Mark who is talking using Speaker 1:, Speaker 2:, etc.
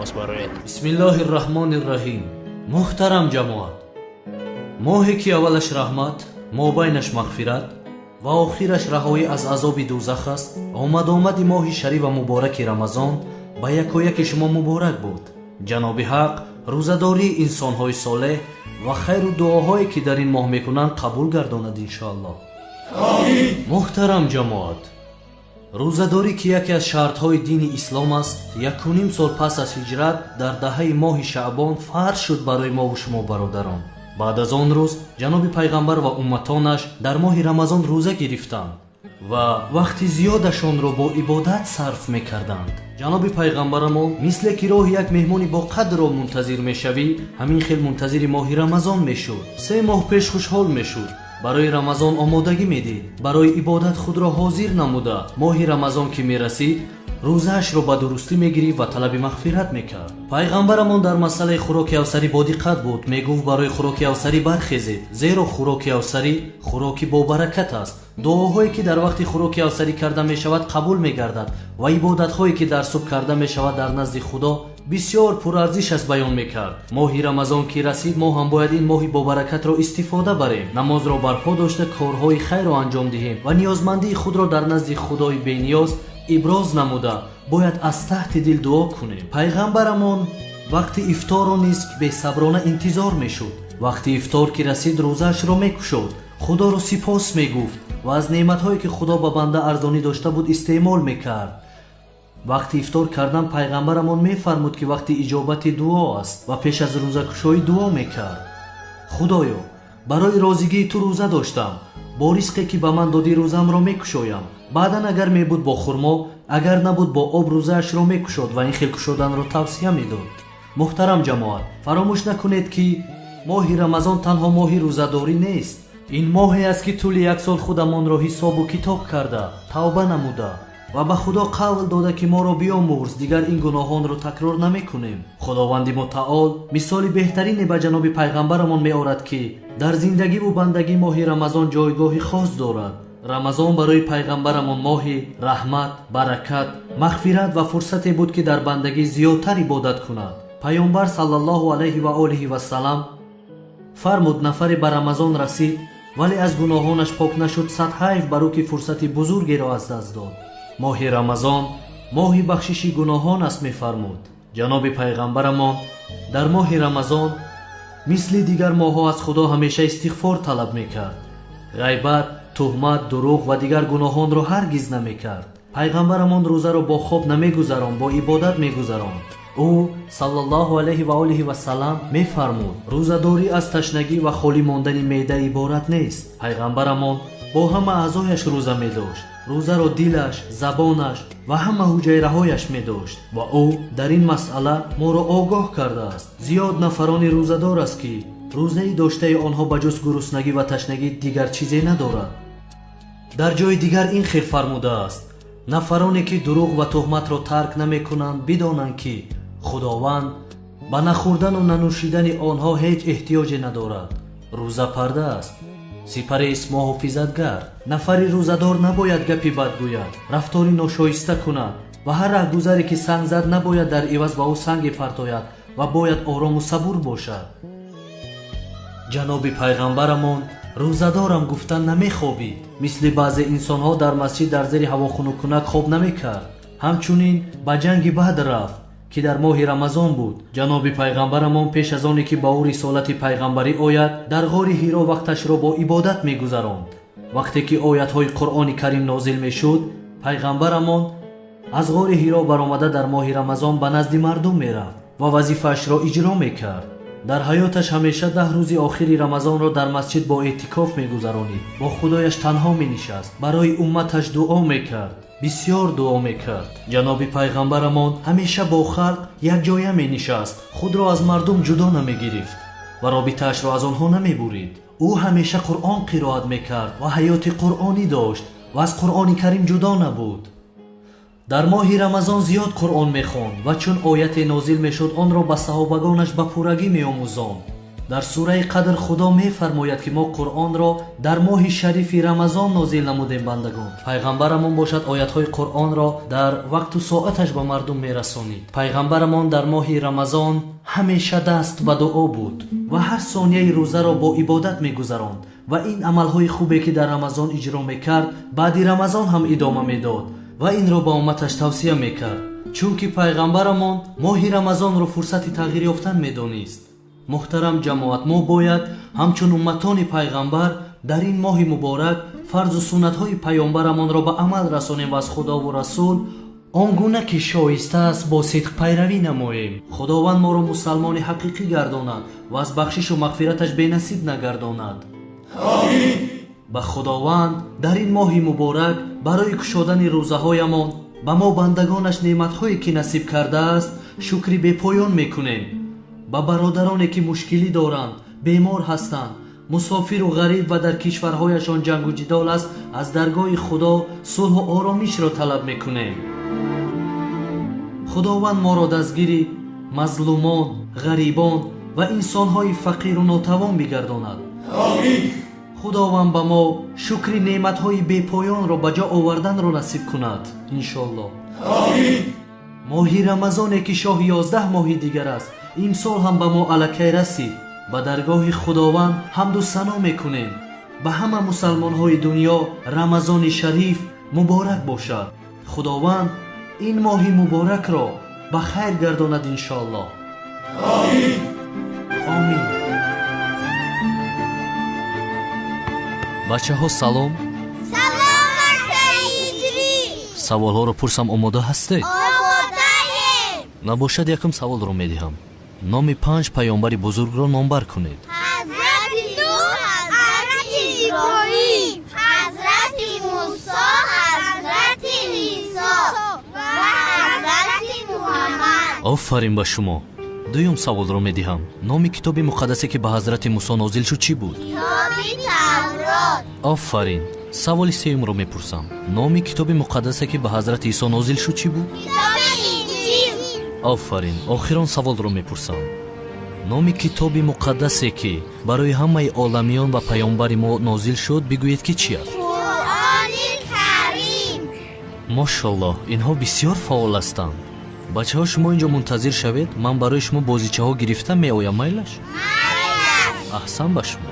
Speaker 1: لباس бароед.
Speaker 2: бисмиллоҳи рраҳмони рраҳим. Муҳтарам ҷамоат, моҳе ки аввалаш раҳмат, мобайнаш мағфират ва охираш раҳоӣ аз азоби дӯзах аст, омадомади моҳи шариф ва мубораки рамазон ба якояки шумо муборак буд. ҷаноби ҳақ рӯзадории инсонҳои солеҳ ва хайру дуоҳое ки дар ин моҳ мекунанд қабул гардонад иншоаллоҳ. муҳтарам ҷамоат, рӯзадорӣ ки яке аз шартҳои дини ислом аст, 1.5 сол пас аз ҳиҷрат дар даҳаи моҳи шаъбон фарз шуд барои мову шумо бародарон. баъд аз он рӯз ҷаноби пайғамбар ва умматонаш дар моҳи рамазон рӯза гирифтанд ва вақти зиёдашонро бо ибодат сарф мекарданд. ҷаноби пайғамбарамон мисле ки роҳи як меҳмони боқадро мунтазир мешавӣ, ҳамин хел мунтазири моҳи рамазон мешуд. 3 моҳ пеш хушҳол мешуд, барои рамазон омодагӣ медид, барои ибодат худро ҳозир намуда, моҳи рамазон ки мерасид, рӯзаашро ба дурустӣ мегирифт ва талаби мағфират мекард. пайғамбарамон дар масъалаи хӯроки авсарӣ бодиққат буд, мегуфт барои хӯроки авсарӣ бархезед, зеро хӯроки авсарӣ хӯроки бобаракат аст. дуоҳое ки дар вақти хӯроки авсарӣ карда мешавад қабул мегардад ва ибодатҳое ки дар субҳ карда мешавад дар назди худо бисёр пурарзиш аст баён мекард. моҳи рамазон ки расид, мо ҳам бояд ин моҳи бобаракатро истифода барем, намозро барпо дошта корҳои хайрро анҷом диҳем ва ниёзмандии худро дар назди худои бениёз иброз намуда бояд аз таҳти дил дуо кунем. пайғамбарамон вақти ифторро низ бесаброна интизор мешуд. вақти ифтор ки расид, рӯзаашро мекушод, худоро сипос мегуфт ва аз неъматҳое ки худо ба банда арзонӣ дошта буд истеъмол мекард. вақти ифтор кардан пайғамбарамон мефармуд ки вақти иҷобати дуо аст ва пеш аз рӯзакушоӣ дуо мекард. худоё, барои розигии ту рӯза доштам, бо ризқе ки ба ман додӣ рӯзамро мекушоям. баъдан агар мебуд бо хурмо, агар набуд бо об, рӯзаашро мекушод ва ин хел кушоданро тавсия медод. муҳтарам ҷамоат, фаромӯш накунед ки моҳи рамазон танҳо моҳи рӯзадорӣ нест. ин моҳе аст ки тӯли як сол худамонро ҳисобу китоб карда, тавба намуда ва ба худо қавл дода ки моро биомӯрз, дигар ин гуноҳонро такрор намекунем. худованди мутаол мисоли беҳтарине ба ҷаноби пайғамбарамон меорад ки дар зиндагиву бандагӣ моҳи рамазон ҷойгоҳи хос дорад. рамазон барои пайғамбарамон моҳи раҳмат, баракат, мағфират ва фурсате буд ки дар бандагӣ зиёдтар ибодат кунад. пайғамбар саллаллоҳу алайҳи ва олиҳи вассалам фармуд, нафаре ба рамазон расид, вале аз гуноҳонаш пок нашуд, сад ҳайф бар ӯ ки фурсати бузургеро аз даст дод. моҳи рамазон моҳи бахшиши гуноҳон аст мефармуд. ҷаноби пайғамбарамон дар моҳи рамазон мисли дигар моҳҳо аз худо ҳамеша истиғфор талаб мекард. ғайбат, туҳмат, дурӯғ ва дигар гуноҳонро ҳаргиз намекард. пайғамбарамон рӯзаро бо хоб намегузаронд, бо ибодат мегузаронд. ӯ саллаллоҳу алайҳи ва олиҳи вассалам мефармуд, рӯзадорӣ аз ташнагӣ ва холӣ мондани меъда иборат нест. пайғамбарамон бо ҳама аъзояш рӯза медошт. рӯзаро дилаш, забонаш ва ҳама ҳуҷайраҳояш медошт ва ӯ дар ин масъала моро огоҳ кардааст. зиёд нафарони рӯзадор аст ки рӯзаи доштаи онҳо ба ҷуз гуруснагӣ ва ташнагӣ дигар чизе надорад. дар ҷои дигар ин хел фармудааст: нафароне ки дурӯғ ва туҳматро тарк намекунанд, бидонанд ки худованд ба нахӯрдану нанӯшидани онҳо ҳеҷ эҳтиёҷе надорад. рӯза парда аст, сипарест муҳофизатгар. нафари рӯзадор набояд гапи бад гӯяд, рафтори ношоиста кунад ва ҳар раҳгузаре ки санг зад набояд дар иваз ба ӯ санге партояд ва бояд орому сабур бошад. ҷаноби пайғамбарамон рӯзадорам гуфтан намехобид. мисли баъзе инсонҳо дар масҷид дар зери ҳаво хунукунак хоб намекард. ҳамчунин ба ҷанги Бадр рафт ки дар моҳи рамазон буд. ҷаноби пайғамбарамон пеш аз оне ки ба ӯ рисолати пайғамбарӣ ояд, дар ғори Ҳиро вақташро бо ибодат мегузаронд. вақте ки оятҳои Қуръони карим нозил мешуд, пайғамбарамон аз ғори Ҳиро баромада дар моҳи рамазон ба назди мардум мерафт ва вазифаашро иҷро мекард. дар ҳаёташ ҳамеша 10 рӯзи охири рамазонро дар масҷид бо эътикоф мегузаронид. бо худояш танҳо менишаст, барои умматаш дуо мекард, бисёр дуо мекард. ҷаноби пайғамбарамон ҳамеша бо халқ якҷоя менишаст, худро аз мардум ҷудо намегирифт ва робитаашро аз онҳо намебурид. ӯ ҳамеша Қуръон қироат мекард ва ҳаёти қуръонӣ дошт ва аз Қуръони карим ҷудо набуд. дар моҳи рамазон зиёд Қуръон мехонд ва чун ояте нозил мешуд, онро ба саҳобагонаш ба пуррагӣ меомӯзонд. дар сураи Қадр худо мефармояд ки мо Қуръонро дар моҳи шарифи Рамазон нозил намудем бандагон. Пайғамбарамон бошад оятҳои Қуръонро дар вақту соаташ ба мардум мерасонид. Пайғамбарамон дар моҳи Рамазон ҳамеша даст ба дуо буд ва ҳар сонияи рӯзаро бо ибодат мегузаронд ва ин амалҳои хубе ки дар Рамазон иҷро мекард, баъди Рамазон ҳам идома медод ва инро ба умматаш тавсия мекард, чунки пайғамбарамон моҳи Рамазонро фурсати тағйир ёфтан медонист. муҳтарам ҷамоат, мо бояд ҳамчун умматони пайғамбар дар ин моҳи муборак фарзу суннатҳои паёмбарамонро ба амал расонем ва аз худову расул он гуна ки шоиста аст бо сидқ пайравӣ намоем. худованд моро мусалмони ҳақиқӣ гардонад ва аз бахшишу мағфираташ бенасиб нагардонад. амин. ба худованд дар ин моҳи муборак барои кушодани рӯзаҳоямон ба мо бандагонаш неъматҳое ки насиб кардааст шукри бепоён мекунем. ба бародароне ки мушкилӣ доранд, бемор ҳастанд, мусофиру ғариб ва дар кишварҳояшон ҷангу ҷидол аст, аз даргоҳи худо сулҳу оромишро талаб мекунем. худованд моро дастгири мазлумон, ғарибон ва инсонҳои фақиру нотавон бигардонад. амин. худованд ба мо шукри неъматҳои бепоёнро ба ҷо оварданро насиб кунад иншоалло. амин. моҳи рамазоне ки шоҳи 11 моҳи дигар аст, имсол ҳам ба мо алакай расид. ба даргоҳи худованд ҳамду сано мекунем. ба ҳама мусалмонҳои дунё рамазони шариф муборак бошад. худованд ин моҳи муборакро ба хайр гардонад иншоалло. амин. амин. бачаҳо салом.
Speaker 1: салом акаиҷри.
Speaker 2: саволҳоро пурсам, омода ҳастед?
Speaker 1: омодаем.
Speaker 2: набошад якум саволро медиҳам. номи 5 паёмбари бузургро номбар кунед.
Speaker 1: ҳазрати нуҳ, ҳазрати иброҳим, ҳазрати мусо, ҳазрати исо ва ҳазрати муҳаммад.
Speaker 2: офарин ба шумо. дуюм саволро медиҳам. номи китоби муқаддасе ки ба ҳазрати мусо нозил шуд чӣ буд?
Speaker 1: китоби таврот.
Speaker 2: офарин. саволи сеюмро мепурсам. номи китоби муқаддасе ки ба ҳазрати исо нозил шуд чӣ буд?
Speaker 1: китоби инҷил.
Speaker 2: офарин. охирон саволро мепурсам. номи китоби муқаддасе ки барои ҳамаи оламиён ва паёмбари мо нозил шуд, бигӯед ки чӣ аст?
Speaker 1: қуръони карим.
Speaker 2: мошаллоҳ, инҳо бисёр фаъол ҳастанд. бачаҳо, шумо инҷо мунтазир шавед, ман барои шумо бозичаҳо гирифта меоям, майлаш?
Speaker 1: майлаш.
Speaker 2: аҳсан ба шумо.